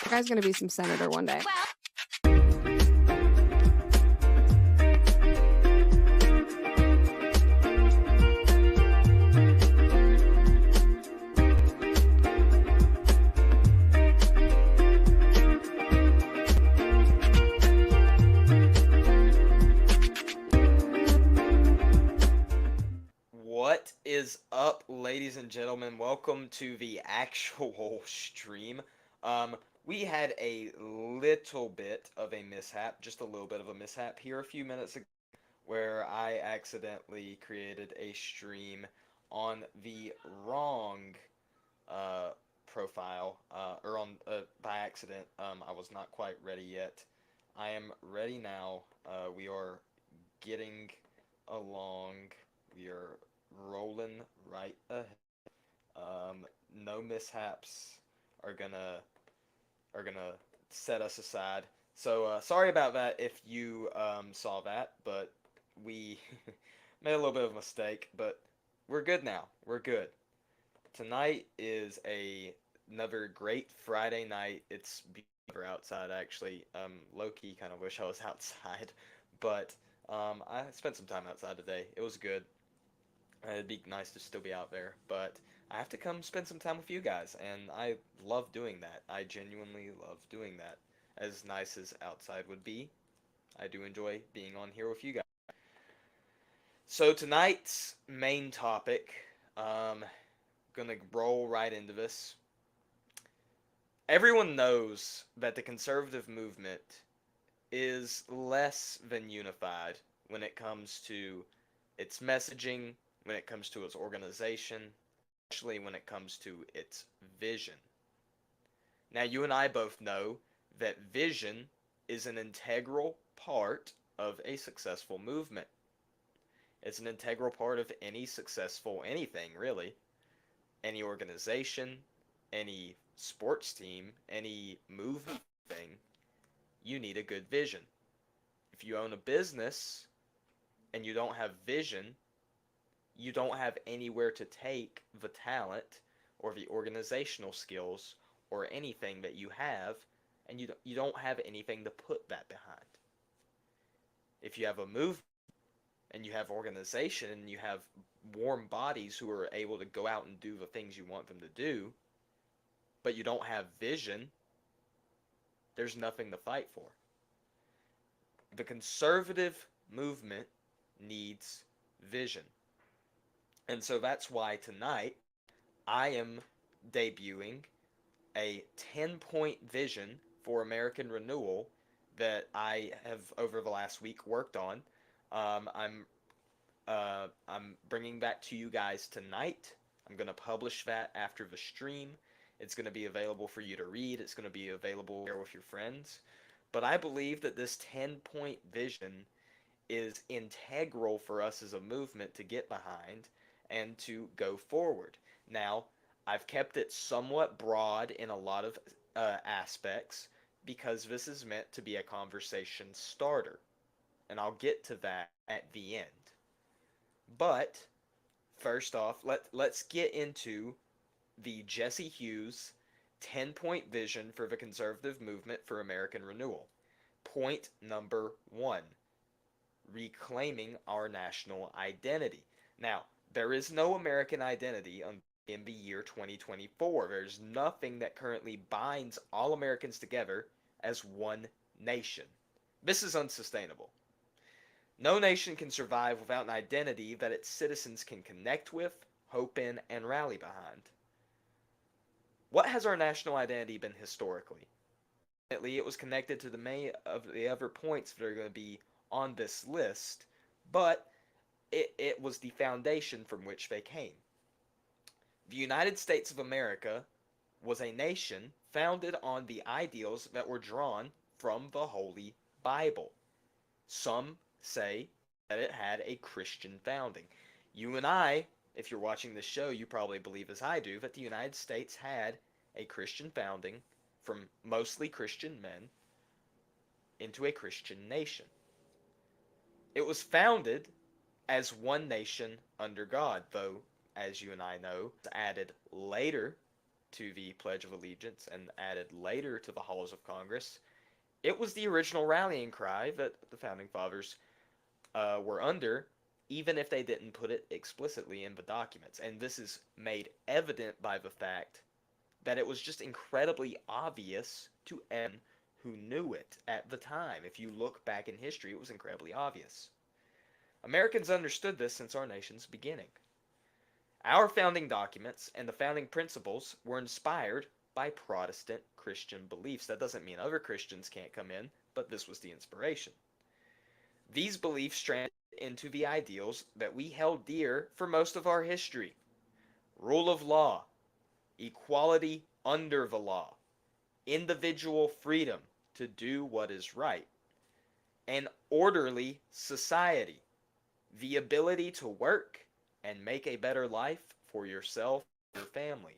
That guy's gonna be some senator one day. What is up, ladies and gentlemen? Welcome to the actual stream. We had a little bit of a mishap, just a little bit of a mishap here a few minutes ago, where I accidentally created a stream on the wrong profile, or on by accident. I was not quite ready yet. I am ready now. We are getting along. We are rolling right ahead. No mishaps are gonna set us aside. So sorry about that if you saw that, but we made a little bit of a mistake. But we're good now. We're good. Tonight is another great Friday night. It's beautiful outside actually. Low key, kind of wish I was outside, but I spent some time outside today. It was good. It'd be nice to still be out there, but I have to come spend some time with you guys, and I love doing that. I genuinely love doing that. As nice as outside would be, I do enjoy being on here with you guys. So tonight's main topic, gonna roll right into this. Everyone knows that the conservative movement is less than unified when it comes to its messaging, when it comes to its organization, especially when it comes to its vision. Now, you and I both know that vision is an integral part of a successful movement. It's an integral part of any successful anything, really. Any organization, any sports team, any movement thing, you need a good vision. If you own a business and you don't have vision, you don't have anywhere to take the talent or the organizational skills or anything that you have, and you don't have anything to put that behind. If you have a movement and you have organization and you have warm bodies who are able to go out and do the things you want them to do, but you don't have vision, there's nothing to fight for. The conservative movement needs vision. And so that's why tonight I am debuting a 10-point vision for American renewal that I have over the last week worked on. I'm bringing that to you guys tonight. I'm going to publish that after the stream. It's going to be available for you to read. It's going to be available to share with your friends. But I believe that this 10-point vision is integral for us as a movement to get behind and to go forward. Now, I've kept it somewhat broad in a lot of aspects because this is meant to be a conversation starter. And I'll get to that at the end. But, first off, let's get into the Jesse Hughes 10-point vision for the conservative movement for American renewal. Point number 1, reclaiming our national identity. Now, there is no American identity in the year 2024. There's nothing that currently binds all Americans together as one nation. This is unsustainable. No nation can survive without an identity that its citizens can connect with, hope in, and rally behind. What has our national identity been historically? It was connected to the many of the other points that are going to be on this list, but it was the foundation from which they came. The United States of America was a nation founded on the ideals that were drawn from the Holy Bible. Some say that it had a Christian founding. You and I, if you're watching this show, you probably believe as I do that the United States had a Christian founding from mostly Christian men into a Christian nation. It was founded as one nation under God, though, as you and I know, added later to the Pledge of Allegiance and added later to the halls of Congress, it was the original rallying cry that the Founding Fathers were under, even if they didn't put it explicitly in the documents. And this is made evident by the fact that it was just incredibly obvious to anyone who knew it at the time. If you look back in history, it was incredibly obvious. Americans understood this since our nation's beginning. Our founding documents and the founding principles were inspired by Protestant Christian beliefs. That doesn't mean other Christians can't come in, but this was the inspiration. These beliefs stranded into the ideals that we held dear for most of our history: rule of law, equality under the law, individual freedom to do what is right, an orderly society, the ability to work and make a better life for yourself and your family.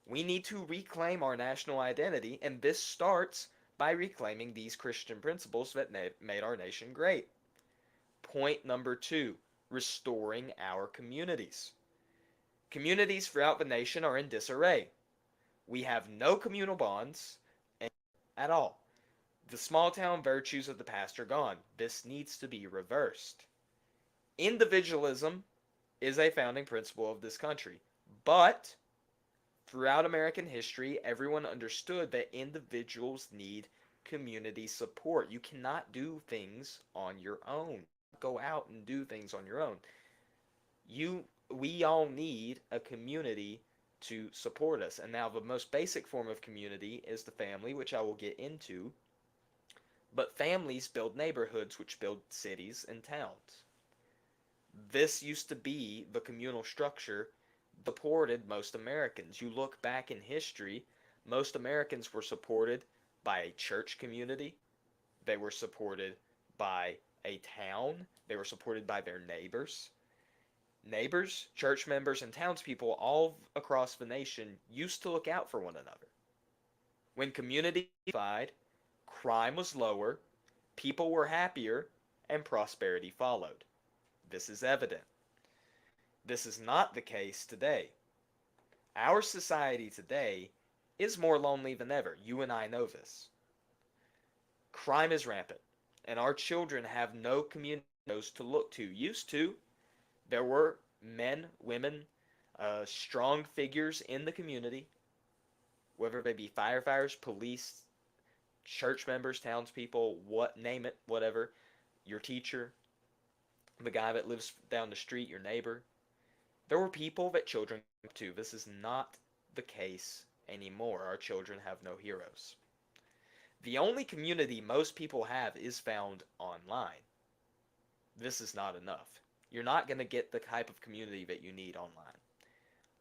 We need to reclaim our national identity, and this starts by reclaiming these Christian principles that made our nation great. Point number 2, restoring our communities. Communities throughout the nation are in disarray. We have no communal bonds at all. The small town virtues of the past are gone. This needs to be reversed. Individualism is a founding principle of this country, but throughout American history, everyone understood that individuals need community support. You cannot do things on your own. Go out and do things on your own. We all need a community to support us. And now the most basic form of community is the family, which I will get into. But families build neighborhoods, which build cities and towns. This used to be the communal structure that supported most Americans. You look back in history, most Americans were supported by a church community. They were supported by a town. They were supported by their neighbors. Neighbors, church members, and townspeople all across the nation used to look out for one another. When community divided, crime was lower, people were happier, and prosperity followed. This is evident. This is not the case today. Our society today is more lonely than ever. You and I know this. Crime is rampant, and our children have no community to look to. Used to, there were men, women, strong figures in the community, whether they be firefighters, police, church members, townspeople, name it, whatever, your teacher, the guy that lives down the street, your neighbor. There were people that children looked to. This is not the case anymore. Our children have no heroes. The only community most people have is found online. This is not enough. You're not going to get the type of community that you need online.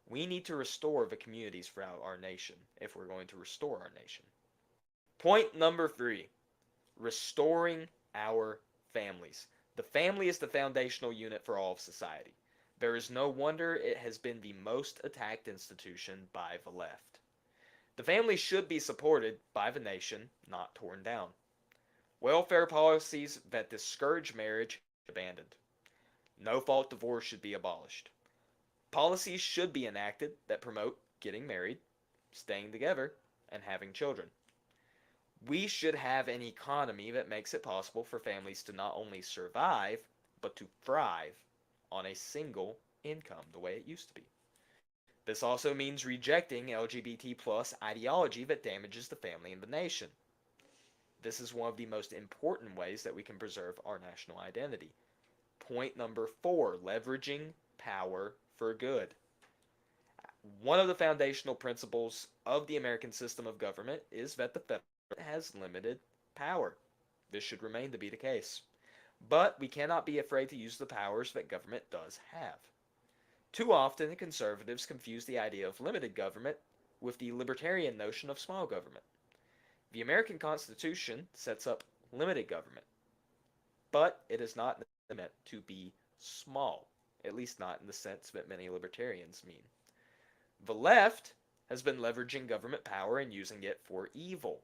We need to restore the communities throughout our nation if we're going to restore our nation. Point number 3, restoring our families. The family is the foundational unit for all of society. There is no wonder it has been the most attacked institution by the left. The family should be supported by the nation, not torn down. Welfare policies that discourage marriage should be abandoned. No-fault divorce should be abolished. Policies should be enacted that promote getting married, staying together, and having children. We should have an economy that makes it possible for families to not only survive, but to thrive on a single income, the way it used to be. This also means rejecting LGBT plus ideology that damages the family and the nation. This is one of the most important ways that we can preserve our national identity. Point number 4, leveraging power for good. One of the foundational principles of the American system of government is that the federal government has limited power. This should remain to be the case. But we cannot be afraid to use the powers that government does have. Too often, conservatives confuse the idea of limited government with the libertarian notion of small government. The American Constitution sets up limited government, but it is not meant to be small, at least not in the sense that many libertarians mean. The left has been leveraging government power and using it for evil.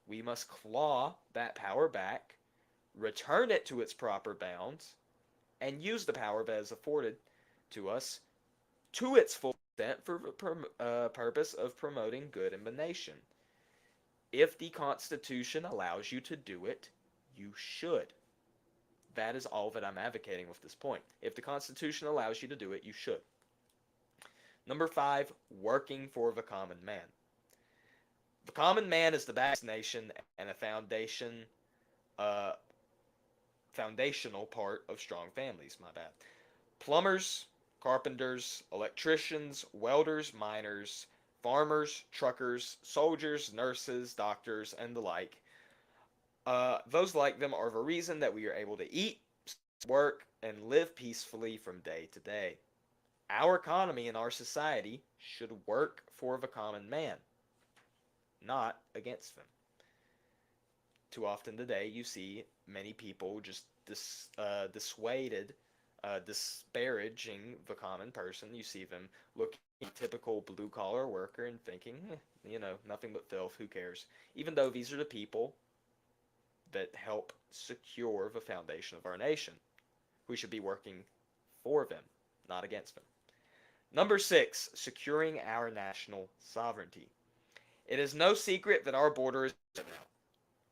We must claw that power back, return it to its proper bounds, and use the power that is afforded to us to its full sent for the purpose of promoting good in the nation. If the Constitution allows you to do it, you should. That is all that I'm advocating with this point. If the Constitution allows you to do it, you should. Number 5, working for the common man. The common man is the back of the nation and a uh, foundational part of strong families, my bad. Plumbers, carpenters, electricians, welders, miners, farmers, truckers, soldiers, nurses, doctors, and the like. Those like them are the reason that we are able to eat, work, and live peacefully from day to day. Our economy and our society should work for the common man, not against them. Too often today, you see many people just dissuaded, disparaging the common person. You see them looking at a typical blue-collar worker and thinking, nothing but filth, who cares? Even though these are the people that help secure the foundation of our nation. We should be working for them, not against them. Number 6, securing our national sovereignty. It is no secret that our border is now.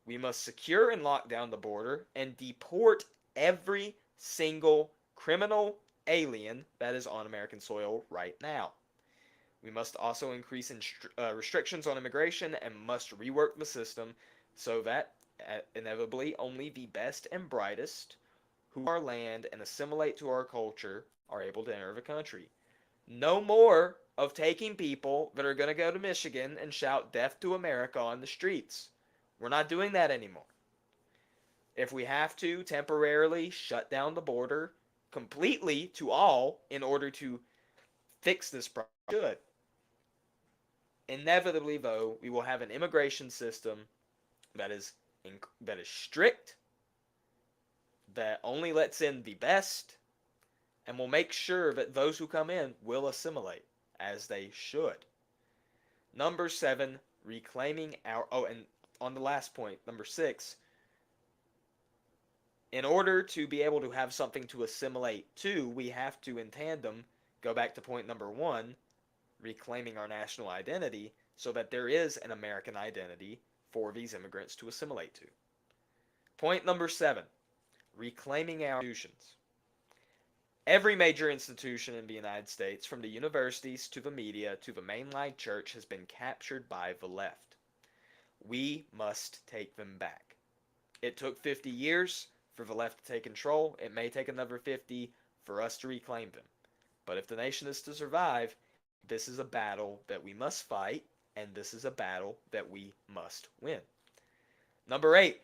We must secure and lock down the border and deport every single criminal alien that is on American soil right now. We must also increase restrictions on immigration and must rework the system so that inevitably only the best and brightest who our land and assimilate to our culture are able to enter the country. No more of taking people that are going to go to Michigan and shout death to America on the streets. We're not doing that anymore. If we have to temporarily shut down the border completely to all in order to fix this problem, we should. Inevitably, though, we will have an immigration system that is strict, that only lets in the best, and will make sure that those who come in will assimilate, as they should. Number 7, reclaiming our... Oh, and on the last point, number 6, in order to be able to have something to assimilate to, we have to, in tandem, go back to point number 1, reclaiming our national identity, so that there is an American identity for these immigrants to assimilate to. Point number 7, reclaiming our institutions. Every major institution in the United States, from the universities to the media to the mainline church, has been captured by the left. We must take them back. It took 50 years for the left to take control. It may take another 50 for us to reclaim them. But if the nation is to survive, this is a battle that we must fight, and this is a battle that we must win. Number 8,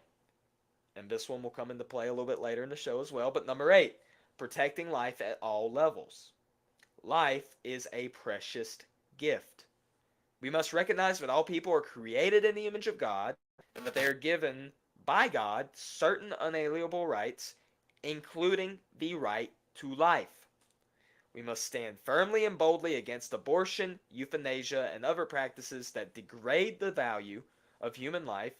and this one will come into play a little bit later in the show as well, but number 8, protecting life at all levels. Life is a precious gift. We must recognize that all people are created in the image of God, and that they are given by God certain unalienable rights, including the right to life. We must stand firmly and boldly against abortion, euthanasia, and other practices that degrade the value of human life,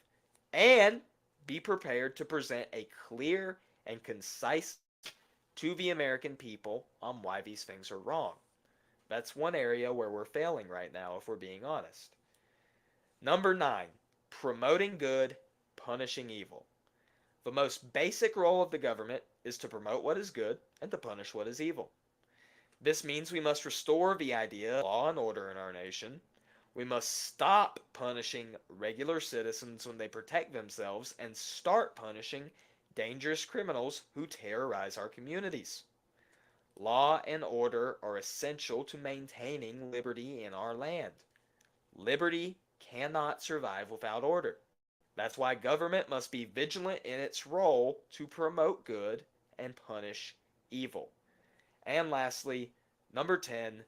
and be prepared to present a clear and concise to the American people on why these things are wrong. That's one area where we're failing right now, if we're being honest. Number 9, promoting good, punishing evil. The most basic role of the government is to promote what is good and to punish what is evil. This means we must restore the idea of law and order in our nation. We must stop punishing regular citizens when they protect themselves and start punishing dangerous criminals who terrorize our communities. Law and order are essential to maintaining liberty in our land. Liberty cannot survive without order. That's why government must be vigilant in its role to promote good and punish evil. And lastly, number 10,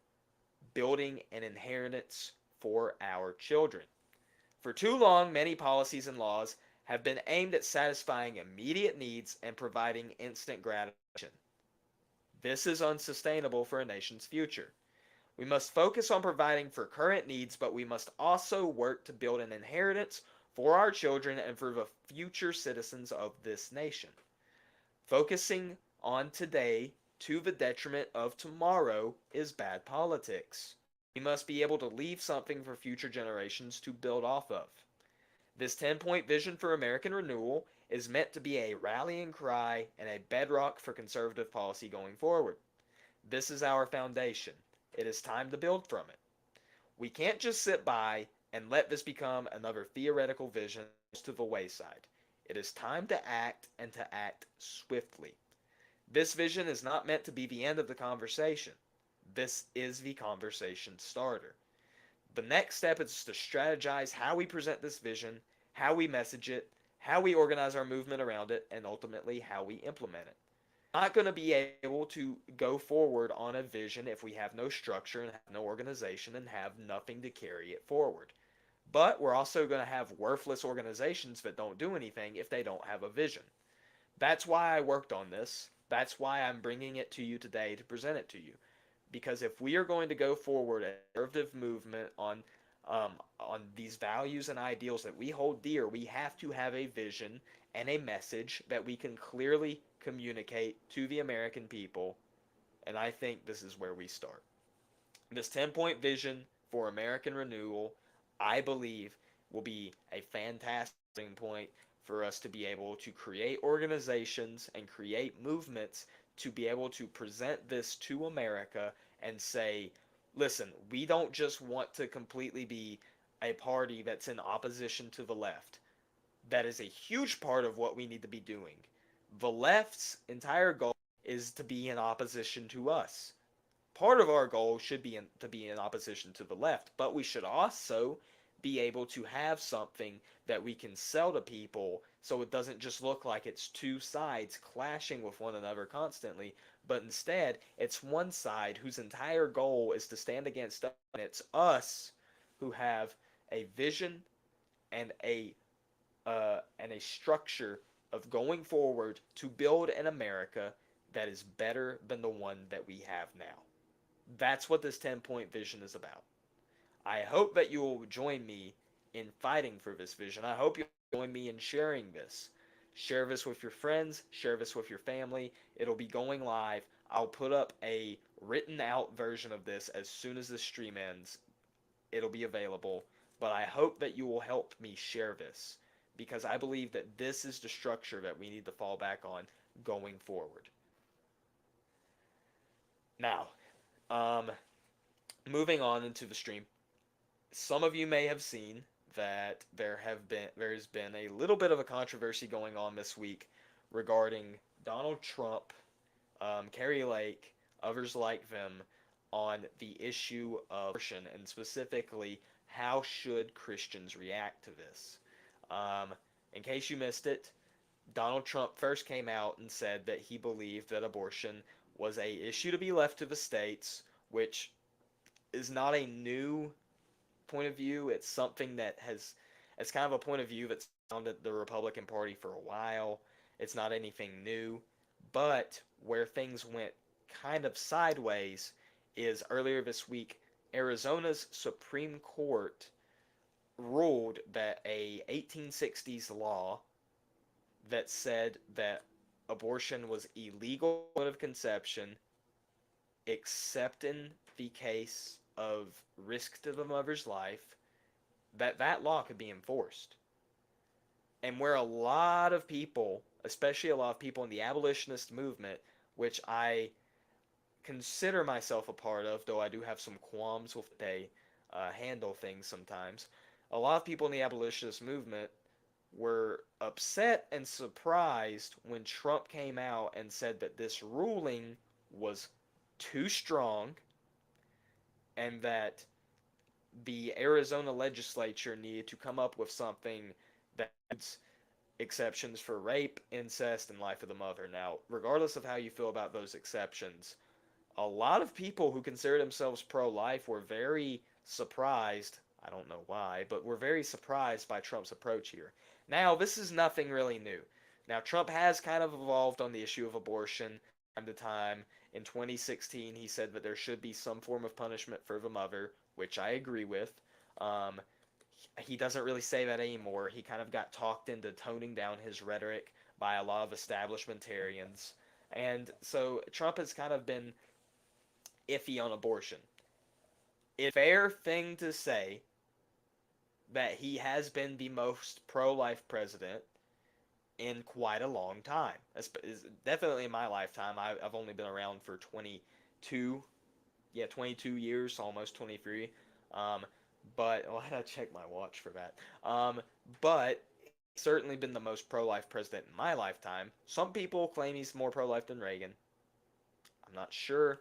building an inheritance for our children. For too long, many policies and laws have been aimed at satisfying immediate needs and providing instant gratification. This is unsustainable for a nation's future. We must focus on providing for current needs, but we must also work to build an inheritance for our children and for the future citizens of this nation. Focusing on today to the detriment of tomorrow is bad politics. We must be able to leave something for future generations to build off of. This 10-point vision for American renewal is meant to be a rallying cry and a bedrock for conservative policy going forward. This is our foundation. It is time to build from it. We can't just sit by and let this become another theoretical vision to the wayside. It is time to act and to act swiftly. This vision is not meant to be the end of the conversation. This is the conversation starter. The next step is to strategize how we present this vision, how we message it, how we organize our movement around it, and ultimately how we implement it. Not going to be able to go forward on a vision if we have no structure and have no organization and have nothing to carry it forward. But we're also going to have worthless organizations that don't do anything if they don't have a vision. That's why I worked on this. That's why I'm bringing it to you today to present it to you. Because if we are going to go forward a conservative movement on these values and ideals that we hold dear, we have to have a vision and a message that we can clearly communicate to the American people, and I think this is where we start. This 10-point vision for American renewal, I believe, will be a fantastic point for us to be able to create organizations and create movements to be able to present this to America and say, listen, we don't just want to completely be a party that's in opposition to the left. That is a huge part of what we need to be doing. The left's entire goal is to be in opposition to us. Part of our goal should be to be in opposition to the left, but we should also be able to have something that we can sell to people so it doesn't just look like it's two sides clashing with one another constantly, but instead it's one side whose entire goal is to stand against us, and it's us who have a vision and a structure of going forward to build an America that is better than the one that we have now. That's what this 10-point vision is about. I hope that you will join me in fighting for this vision. I hope you'll join me in sharing this. Share this with your friends. Share this with your family. It'll be going live. I'll put up a written out version of this as soon as the stream ends. It'll be available. But I hope that you will help me share this, because I believe that this is the structure that we need to fall back on going forward. Now, moving on into the stream, some of you may have seen that there's been a little bit of a controversy going on this week regarding Donald Trump, Kari Lake, others like them, on the issue of abortion, and specifically how should Christians react to this. In case you missed it, Donald Trump first came out and said that he believed that abortion was a issue to be left to the states, which is not a new point of view. It's something that it's kind of a point of view that's found at the Republican Party for a while. It's not anything new, but where things went kind of sideways is earlier this week, Arizona's Supreme Court ruled that a 1860s law that said that abortion was illegal mode of conception, except in the case of risk to the mother's life, that law could be enforced. And where a lot of people, especially a lot of people in the abolitionist movement, which I consider myself a part of, though I do have some qualms with they handle things sometimes, a lot of people in the abolitionist movement were upset and surprised when Trump came out and said that this ruling was too strong and that the Arizona legislature needed to come up with something that includes exceptions for rape, incest, and life of the mother. Now, regardless of how you feel about those exceptions, a lot of people who consider themselves pro-life were very surprised. I don't know why, but were very surprised by Trump's approach here. Now, this is nothing really new. Now, Trump has kind of evolved on the issue of abortion from time to time. In 2016, he said that there should be some form of punishment for the mother, which I agree with. He doesn't really say that anymore. He kind of got talked into toning down his rhetoric by a lot of establishmentarians. And so Trump has kind of been iffy on abortion. It's a fair thing to say that he has been the most pro-life president in quite a long time. Definitely in my lifetime. I've only been around for 22, 22 years, almost 23. Um, but I had to check my watch for that. But he's certainly been the most pro-life president in my lifetime. Some people claim he's more pro-life than Reagan. I'm not sure.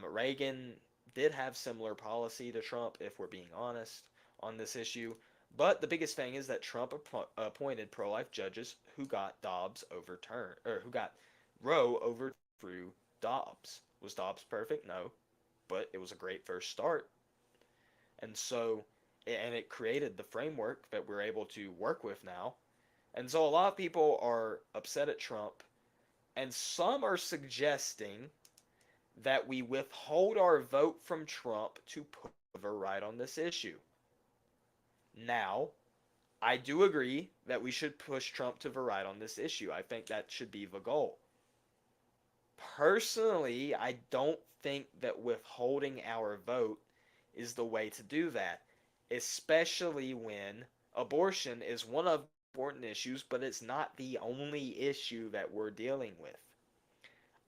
Reagan did have similar policy to Trump, if we're being honest, on this issue. But the biggest thing is that Trump appointed pro-life judges who got Dobbs overturned, or who got Roe overthrew Dobbs. Was Dobbs perfect? No, but it was a great first start. And so, and it created the framework that we're able to work with now. And so a lot of people are upset at Trump, and some are suggesting that we withhold our vote from Trump to put whoever right on this issue. Now, I do agree that we should push Trump to the right on this issue. I think that should be the goal. Personally, I don't think that withholding our vote is the way to do that, especially when abortion is one of the important issues, but it's not the only issue that we're dealing with.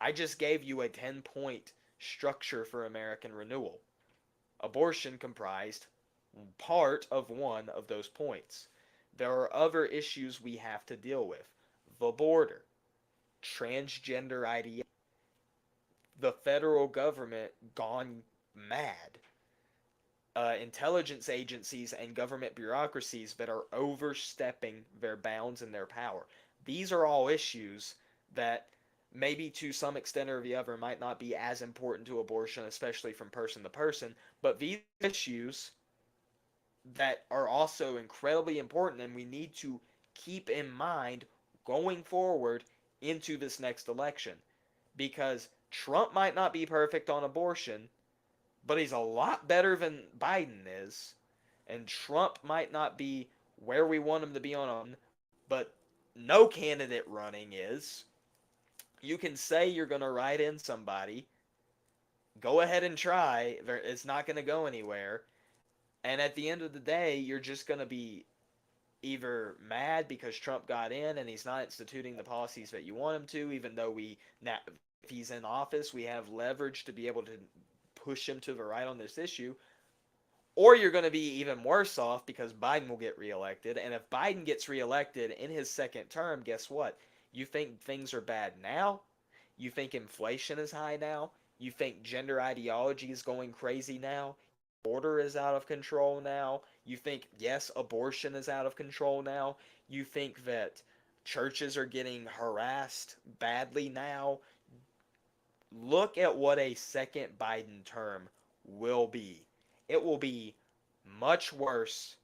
I just gave you a 10-point structure for American renewal. Abortion comprised part of one of those points. There are other issues we have to deal with. The border, transgender ideology, the federal government gone mad, intelligence agencies and government bureaucracies that are overstepping their bounds and their power. These are all issues that maybe to some extent or the other might not be as important to abortion, especially from person to person, but these issues that are also incredibly important and we need to keep in mind going forward into this next election. Because Trump might not be perfect on abortion, but he's a lot better than Biden is. And Trump might not be where we want him to be on, but no candidate running is. You can say you're going to write in somebody. Go ahead and try. It's not going to go anywhere. And at the end of the day, you're just going to be either mad because Trump got in and he's not instituting the policies that you want him to, even though if he's in office, we have leverage to be able to push him to the right on this issue. Or you're going to be even worse off because Biden will get reelected. And if Biden gets reelected in his second term, guess what? You think things are bad now? You think inflation is high now? You think gender ideology is going crazy now? Border is out of control now? You think, yes, abortion is out of control now? You think that churches are getting harassed badly now? Look at what a second Biden term will be. It will be much worse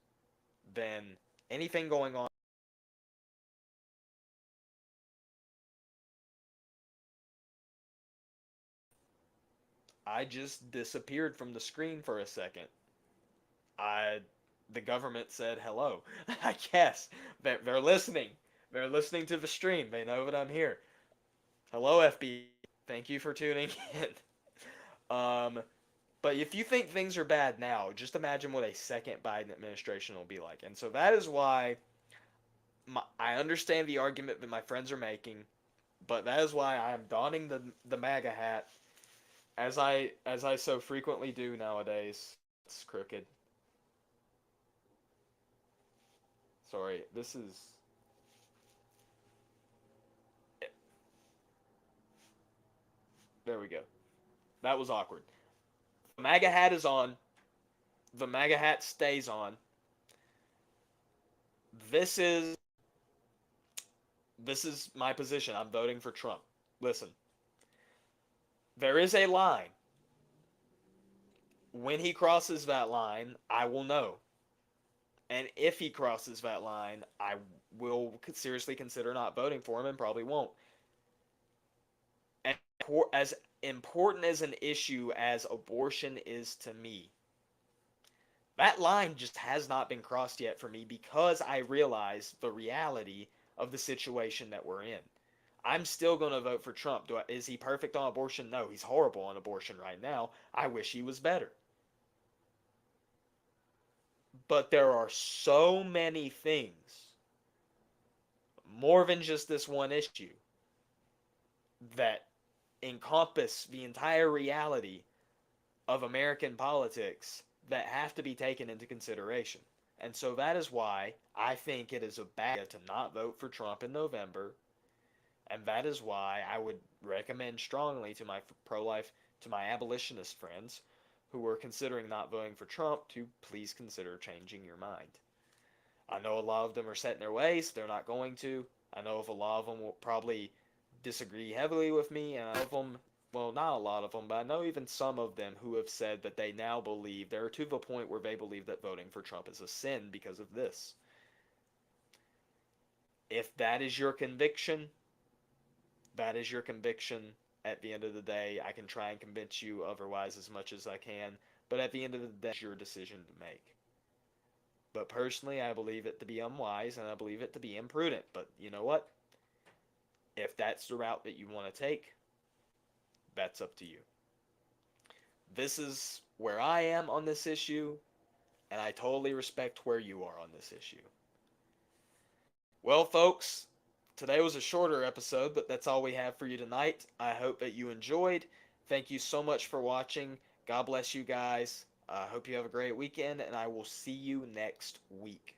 than anything going on. I just disappeared from the screen for a second. I the government said hello. I guess they're listening. They're listening to the stream. They know that I'm here. Hello, FB. Thank you for tuning in. But if you think things are bad now, just imagine what a second Biden administration will be like. And so that is why I understand the argument that my friends are making, but that is why I am donning the MAGA hat as I so frequently do nowadays. It's crooked. Sorry, this is there we go. That was awkward. The MAGA hat is on. The MAGA hat stays on. This is this is my position. I'm voting for Trump. Listen, there is a line. When he crosses that line, I will know. And if he crosses that line, I will seriously consider not voting for him and probably won't. And as important as an issue as abortion is to me, that line just has not been crossed yet for me because I realize the reality of the situation that we're in. I'm still going to vote for Trump. Is he perfect on abortion? No, he's horrible on abortion right now. I wish he was better. But there are so many things, more than just this one issue, that encompass the entire reality of American politics that have to be taken into consideration. And so that is why I think it is a bad idea to not vote for Trump in November. And that is why I would recommend strongly to my pro-life, to my abolitionist friends who are considering not voting for Trump to please consider changing your mind. I know a lot of them are set in their ways. They're not going to. I know a lot of them will probably disagree heavily with me, and I of them, well, not a lot of them, but I know even some of them who have said that they now believe, they're to the point where they believe that voting for Trump is a sin because of this. If that is your conviction, that is your conviction. At the end of the day, I can try and convince you otherwise as much as I can, but at the end of the day, it's your decision to make. But personally, I believe it to be unwise, and I believe it to be imprudent. But you know what? If that's the route that you want to take, that's up to you. This is where I am on this issue, and I totally respect where you are on this issue. Well, folks, today was a shorter episode, but that's all we have for you tonight. I hope that you enjoyed. Thank you so much for watching. God bless you guys. I hope you have a great weekend, and I will see you next week.